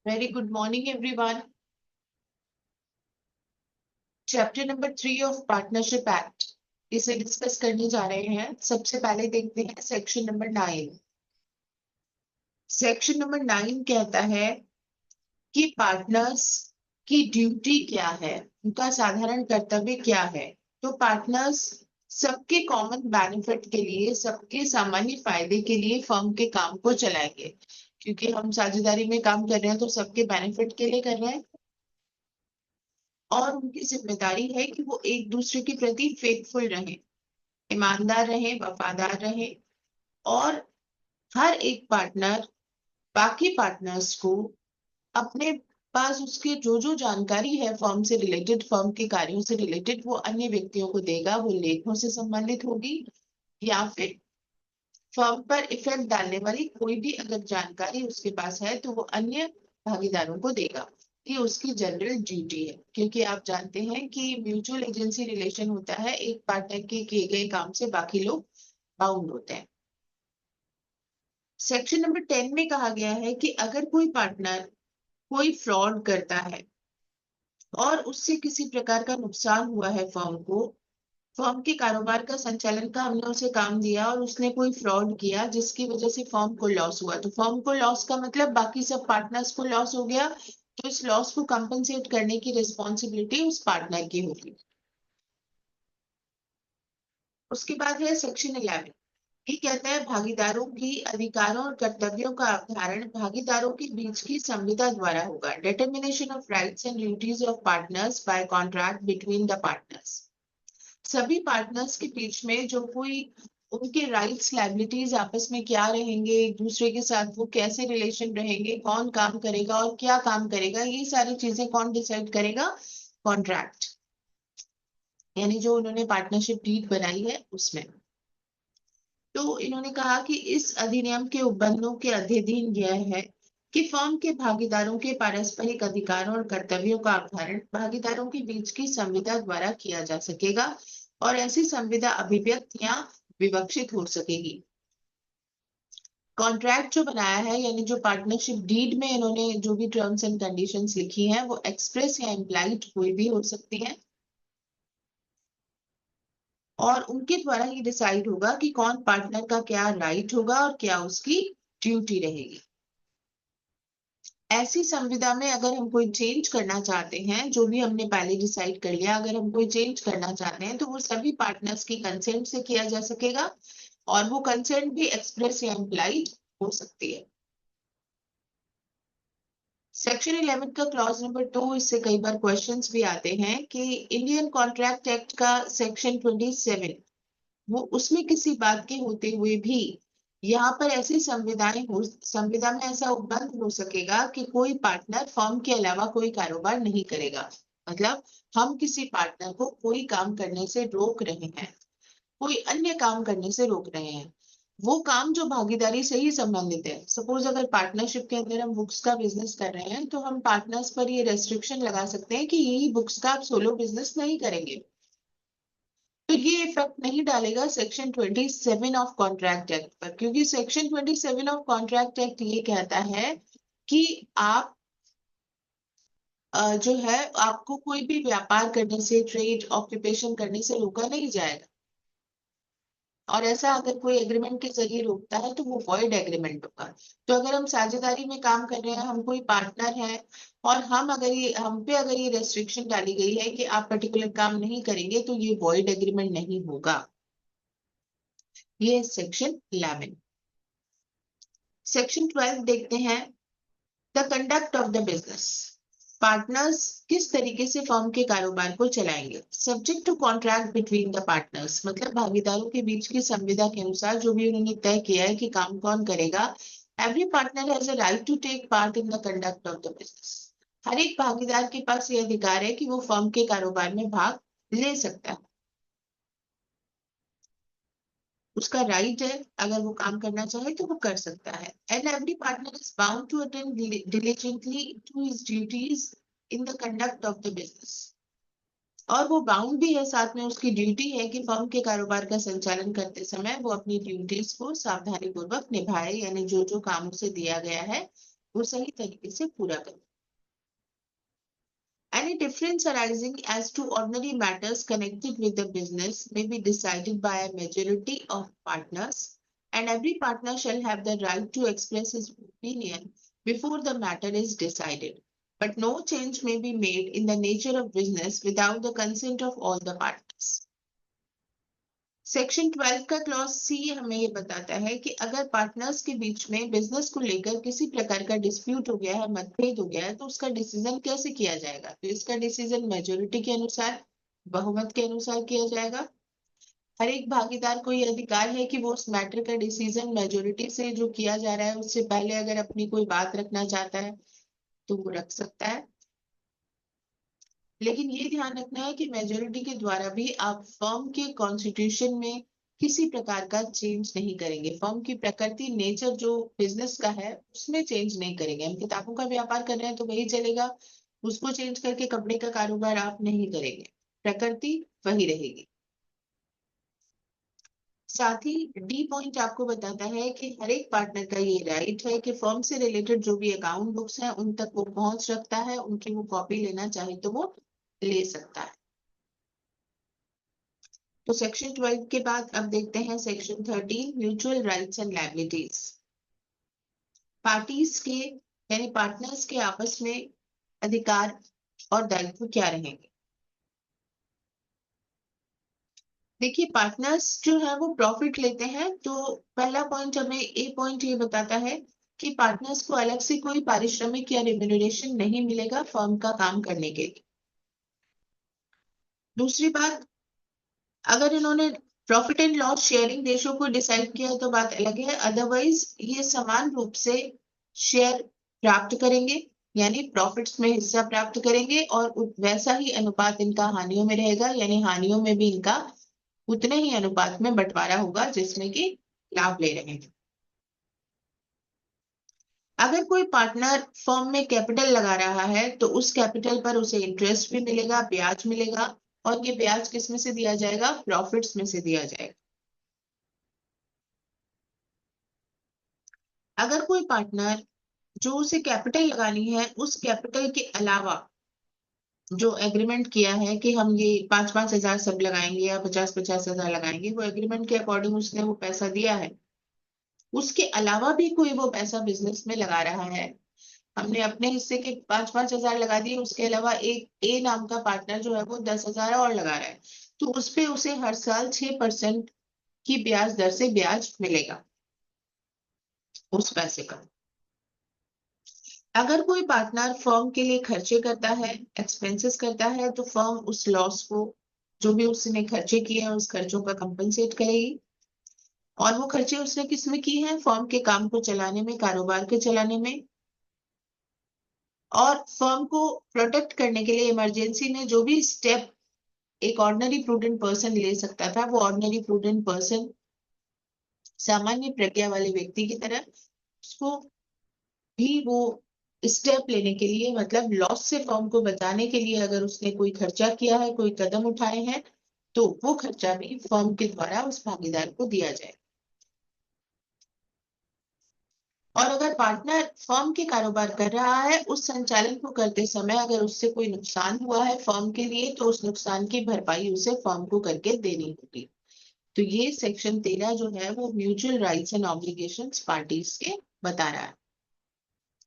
Very good morning, everyone. Chapter number 3 of partnership act इसे discuss करने जा रहे हैं। सबसे पहले देखते हैं सेक्शन नंबर 9। सेक्शन नंबर 9 कहता है कि पार्टनर्स की ड्यूटी क्या है, उनका साधारण कर्तव्य क्या है। तो पार्टनर्स सबके कॉमन बेनिफिट के लिए, सबके सामान्य फायदे के लिए फर्म के काम को चलाएंगे, क्योंकि हम साझेदारी में काम कर रहे हैं तो सबके बेनिफिट के लिए कर रहे हैं। और उनकी जिम्मेदारी है कि वो एक दूसरे के प्रति फेथफुल रहें, ईमानदार रहें, वफादार रहें। और हर एक पार्टनर बाकी पार्टनर्स को अपने पास उसके जो जो जानकारी है फर्म से रिलेटेड, फर्म के कार्यों से रिलेटेड, वो अन्य व्यक्तियों को देगा। वो लेखों से संबंधित होगी या फिर फर्म पर इफेक्ट डालने वाली कोई भी अगर जानकारी उसके पास है तो वो अन्य भागीदारों को देगा। ये उसकी जनरल ड्यूटी है, क्योंकि आप जानते हैं कि म्यूचुअल एजेंसी रिलेशन होता है, एक पार्टनर के किए गए काम से बाकी लोग बाउंड होते हैं। सेक्शन नंबर 10 में कहा गया है कि अगर कोई पार्टनर कोई फ्रॉड करता है और उससे किसी प्रकार का नुकसान हुआ है फर्म को, फर्म के कारोबार का संचालन का हमने उसे काम दिया और उसने कोई फ्रॉड किया जिसकी वजह से फर्म को लॉस हुआ, तो फर्म को लॉस का मतलब बाकी सब पार्टनर्स को लॉस हो गया। तो इस लॉस को कंपनसेट करने की रिस्पॉन्सिबिलिटी उस पार्टनर की होगी। उसके बाद है सेक्शन 11। ये कहता है भागीदारों की अधिकारों और कर्तव्यों का अवधारण भागीदारों के बीच की संविदा द्वारा होगा। Determination of rights and duties of partners by contract between the partners. सभी पार्टनर्स के बीच में जो कोई उनके राइट्स लायबिलिटीज आपस में क्या रहेंगे, एक दूसरे के साथ वो कैसे रिलेशन रहेंगे, कौन काम करेगा और क्या काम करेगा, ये सारी चीजें कौन डिसाइड करेगा? कॉन्ट्रैक्ट, यानी जो उन्होंने पार्टनरशिप डीड बनाई है उसमें। तो इन्होंने कहा कि इस अधिनियम के उपबंधों के अध्ययन यह है कि फर्म के भागीदारों के पारस्परिक अधिकारों और कर्तव्यों का अवधारण भागीदारों के बीच की संविदा द्वारा किया जा सकेगा और ऐसी संविदा अभिव्यक्त या विवक्षित हो सकेगी। कॉन्ट्रैक्ट जो बनाया है, यानी जो पार्टनरशिप डीड में इन्होंने जो भी टर्म्स एंड कंडीशंस लिखी हैं, वो एक्सप्रेस या इम्प्लाइड कोई भी हो सकती है और उनके द्वारा ही डिसाइड होगा कि कौन पार्टनर का क्या राइट होगा और क्या उसकी ड्यूटी रहेगी। ऐसी संविदा में अगर हम कोई चेंज करना चाहते हैं, जो भी हमने पहले डिसाइड कर लिया, अगर हम कोई चेंज करना चाहते हैं तो वो सभी पार्टनर्स की कंसेंट से किया जा सकेगा और वो कंसेंट भी एक्सप्रेस या इम्प्लाइड हो सकती है। सेक्शन 11 का क्लॉज नंबर 2, इससे कई बार क्वेश्चंस भी आते हैं कि इंडियन कॉन्ट्रैक्ट एक्ट का सेक्शन 27, वो उसमें किसी बात के होते हुए भी यहाँ पर ऐसी संविदा में ऐसा उपबंध हो सकेगा कि कोई पार्टनर फर्म के अलावा कोई कारोबार नहीं करेगा। मतलब हम किसी पार्टनर को कोई काम करने से रोक रहे हैं, कोई अन्य काम करने से रोक रहे हैं, वो काम जो भागीदारी से ही संबंधित है। सपोज अगर पार्टनरशिप के अंदर हम बुक्स का बिजनेस कर रहे हैं तो हम पार्टनर्स पर ये रेस्ट्रिक्शन लगा सकते हैं कि यही बुक्स का आप सोलो बिजनेस नहीं करेंगे। तो ये इफेक्ट नहीं डालेगा सेक्शन 27 ऑफ कॉन्ट्रैक्ट एक्ट पर, क्योंकि सेक्शन 27 ऑफ कॉन्ट्रैक्ट एक्ट ये कहता है कि आप जो है आपको कोई भी व्यापार करने से, ट्रेड ऑक्यूपेशन करने से रोका नहीं जाएगा। और ऐसा अगर कोई एग्रीमेंट के जरिए रोकता है तो वो वॉइड एग्रीमेंट होगा। तो अगर हम साझेदारी में काम कर रहे हैं, हम कोई पार्टनर है और हम पे अगर ये रेस्ट्रिक्शन डाली गई है कि आप पर्टिकुलर काम नहीं करेंगे, तो ये वॉइड एग्रीमेंट नहीं होगा। ये सेक्शन 11। सेक्शन 12 देखते हैं, the conduct of the business. Partners किस तरीके से फर्म के कारोबार को चलाएंगे। Subject to contract between the partners, मतलब भागीदारों के बीच की संविदा के अनुसार जो भी उन्होंने तय किया है कि काम कौन करेगा। Every partner has a right to take part in the conduct of the business. हर एक भागीदार के पास ये अधिकार है कि वो फर्म के कारोबार में भाग ले सकता है, उसका राइट है, अगर वो काम करना चाहे तो वो कर सकता है। And every partner is bound to attend diligently to his duties in the conduct of the business। और वो बाउंड भी है, साथ में उसकी ड्यूटी है कि फर्म के कारोबार का संचालन करते समय वो अपनी ड्यूटीज को सावधानी पूर्वक निभाए, यानी जो जो काम उसे दिया गया है वो सही तरीके से पूरा करें। Any difference arising as to ordinary matters connected with the business may be decided by a majority of partners, and every partner shall have the right to express his opinion before the matter is decided. But no change may be made in the nature of business without the consent of all the partners. Section 12 का clause C हमें ये बताता है कि अगर partners के बीच में बिजनेस को लेकर किसी प्रकार का डिस्प्यूट हो गया है, मतभेद हो गया है, तो उसका डिसीजन कैसे किया जाएगा? तो इसका डिसीजन मेजोरिटी के अनुसार, बहुमत के अनुसार किया जाएगा। हर एक भागीदार को ये अधिकार है कि वो उस मैटर का डिसीजन मेजोरिटी से जो किया जा रहा है उससे पहले अगर अपनी कोई बात रखना चाहता है तो वो रख सकता है। लेकिन ये ध्यान रखना है कि मेजोरिटी के द्वारा भी आप फर्म के कॉन्स्टिट्यूशन में किसी प्रकार का चेंज नहीं करेंगे। फर्म की प्रकृति, नेचर जो बिजनेस का है उसमें चेंज नहीं करेंगे। हम किताबों का व्यापार कर रहे हैं तो वही चलेगा, उसको चेंज करके कपड़े का कारोबार आप नहीं करेंगे, प्रकृति वही रहेगी। साथ ही डी पॉइंट आपको बताता है कि हर एक पार्टनर का ये राइट है कि फर्म से रिलेटेड जो भी अकाउंट बुक्स हैं उन तक वो पहुंच रखता है, उनकी वो कॉपी लेना चाहे तो वो ले सकता है। तो सेक्शन 12 के बाद अब देखते हैं section 13, mutual rights and liabilities. Parties के यानी पार्टनर्स के आपस में अधिकार और दायित्व क्या रहेंगे? देखिए, पार्टनर्स जो है वो प्रॉफिट लेते हैं, तो पहला पॉइंट हमें ए पॉइंट ये बताता है कि पार्टनर्स को अलग से कोई पारिश्रमिक या रिम्यूनरेशन नहीं मिलेगा फर्म का काम करने के लिए। दूसरी बात, अगर इन्होंने profit and loss sharing ratio को डिसाइड किया तो बात अलग है, अदरवाइज ये समान रूप से शेयर प्राप्त करेंगे, यानी प्रॉफिट्स में हिस्सा प्राप्त करेंगे और वैसा ही अनुपात इनका हानियों में रहेगा, यानी हानियों में भी इनका उतने ही अनुपात में बंटवारा होगा जिसमें कि लाभ ले रहे हैं। अगर कोई पार्टनर फर्म में कैपिटल लगा रहा है तो उस कैपिटल पर उसे इंटरेस्ट भी मिलेगा, ब्याज मिलेगा, और ये ब्याज किस में से दिया जाएगा? प्रॉफिट्स में से दिया जाएगा। अगर कोई पार्टनर जो उसे कैपिटल लगानी है उस कैपिटल के अलावा जो एग्रीमेंट किया है कि हम ये 5-5 हजार सब लगाएंगे या 50-50 हजार लगाएंगे, वो एग्रीमेंट के अकॉर्डिंग उसने वो पैसा दिया है, उसके अलावा भी कोई वो पैसा बिजनेस में लगा रहा है, हमने अपने हिस्से के 5-5 हजार लगा दिए, उसके अलावा एक ए नाम का पार्टनर जो है वो 10 हजार और लगा रहा है, तो उस पे उसे हर साल 6% की ब्याज दर से ब्याज मिलेगा उस पैसे का। अगर कोई पार्टनर फर्म के लिए खर्चे करता है, एक्सपेंसेस करता है, तो फर्म उस लॉस को, जो भी उसने खर्चे किए हैं उस खर्चों का कंपनसेट करेगी। और वो खर्चे उसने किस में किए हैं? फर्म के काम को चलाने में, कारोबार के चलाने में। और फर्म को प्रोटेक्ट करने के लिए इमरजेंसी में जो भी स्टेप एक ऑर्डिनरी प्रूडेंट पर्सन ले सकता था, वो ऑर्डिनरी प्रूडेंट पर्सन सामान्य प्रज्ञा वाले व्यक्ति की तरह उसको भी वो स्टेप लेने के लिए, मतलब लॉस से फर्म को बचाने के लिए अगर उसने कोई खर्चा किया है, कोई कदम उठाए हैं, तो वो खर्चा भी फर्म के द्वारा उस भागीदार को दिया जाए। और अगर पार्टनर फर्म के कारोबार कर रहा है, उस संचालन को करते समय अगर उससे कोई नुकसान हुआ है फर्म के लिए, तो उस नुकसान की भरपाई उसे फर्म को करके देनी होगी। तो ये सेक्शन 13 जो है वो mutual rights and obligations parties के बता रहा है।